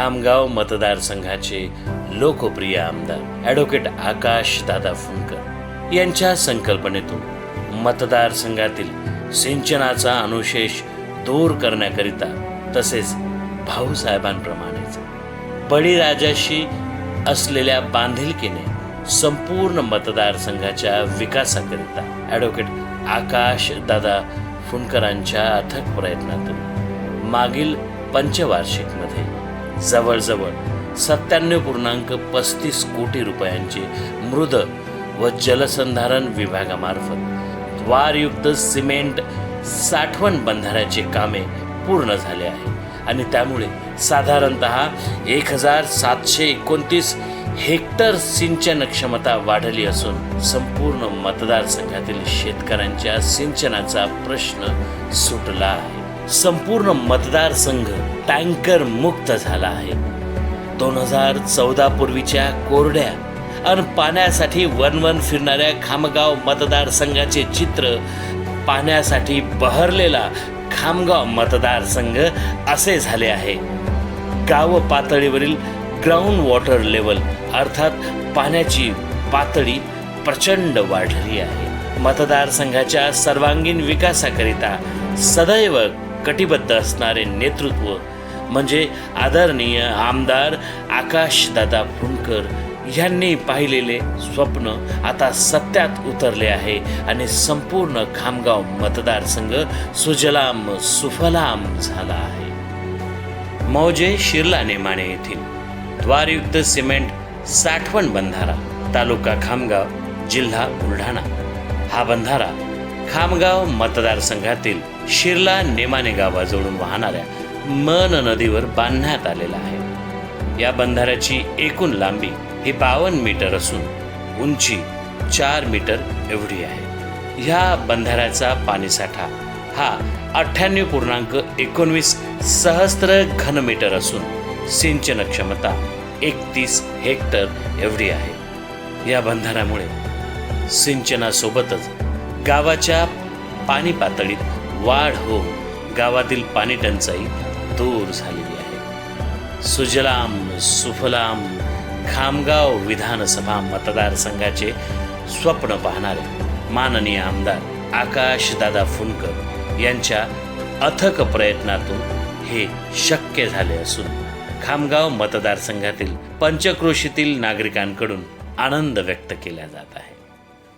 खामगाव मतदारसंघाचे लोकप्रिय आमदार ॲडव्होकेट आकाशदादा फुंडकर यांच्या संकल्पनेतून मतदारसंघातील सिंचनाचा अनुशेष दूर करण्याकरिता तसेच भाऊसाहेबांप्रमाणेच बळीराजाशी असलेल्या बांधिलकीने संपूर्ण मतदारसंघाच्या विकासाकरिता ॲडव्होकेट आकाशदादा फुंडकरांच्या अथक प्रयत्नातून मागील पंचवार्षिकमध्ये जवळजवळ 97.35 कोटी रुपयांचे मृद व जलसंधारण विभागामार्फत द्वारयुक्त सिमेंट साठवण बंधाऱ्याचे कामे पूर्ण झाले आहे आणि त्यामुळे साधारणतः 1729 हेक्टर सिंचन क्षमता वाढली असून संपूर्ण मतदारसंघातील शेतकऱ्यांच्या सिंचनाचा प्रश्न सुटला आहे. संपूर्ण मतदारसंघ टँकर मुक्त झाला आहे. 2014 पूर्वीच्या कोरड्या आणि पाण्यासाठी वनवन फिरणाऱ्या खामगाव मतदारसंघाचे चित्र पाण्यासाठी बहरलेला खामगाव मतदारसंघ असे झाले आहे. गाव पातळीवरील ग्राउंड वॉटर लेवल अर्थात पाण्याची पातळी प्रचंड वाढली आहे. मतदारसंघाच्या सर्वांगीण विकासाकरिता सदैव कटिबद्ध असणारे नेतृत्व म्हणजे आदरणीय आमदार आकाशदादा फुंडकर यांनी पाहिलेले स्वप्न आता सत्यात उतरले आहे आणि संपूर्ण खामगाव मतदारसंघ सुजलाम सुफलाम झाला आहे. मौजे शिर्ला नेमाणे येथील द्वारयुक्त सिमेंट साठवण बंधारा तालुका खामगाव जिल्हा बुलढाणा हा बंधारा खामगाव मतदारसंघातील शिर्ला नेमाणे गावाजवळून वाहणाऱ्या मन नदीवर बांधण्यात आलेला आहे. या बंधाऱ्याची एकूण लांबी ही 52 मीटर असून उंची 4 मीटर एवढी आहे. ह्या बंधाऱ्याचा पाणीसाठा हा 98.19 सहस्त्र घनमीटर असून सिंचन क्षमता 31 हेक्टर एवढी आहे. या बंधाऱ्यामुळे सिंचनासोबतच गावाच्या पाणी पातळीत वाढ होऊन गावातील पाणी टंचाई दूर झालेली आहे. सुजलाम सुफलाम खामगाव विधानसभा मतदारसंघाचे स्वप्न पाहणारे माननीय आमदार आकाशदादा फुंडकर यांच्या अथक प्रयत्नातून हे शक्य झाले असून खामगाव मतदारसंघातील पंचक्रोशीतील नागरिकांकडून आनंद व्यक्त केला जात आहे.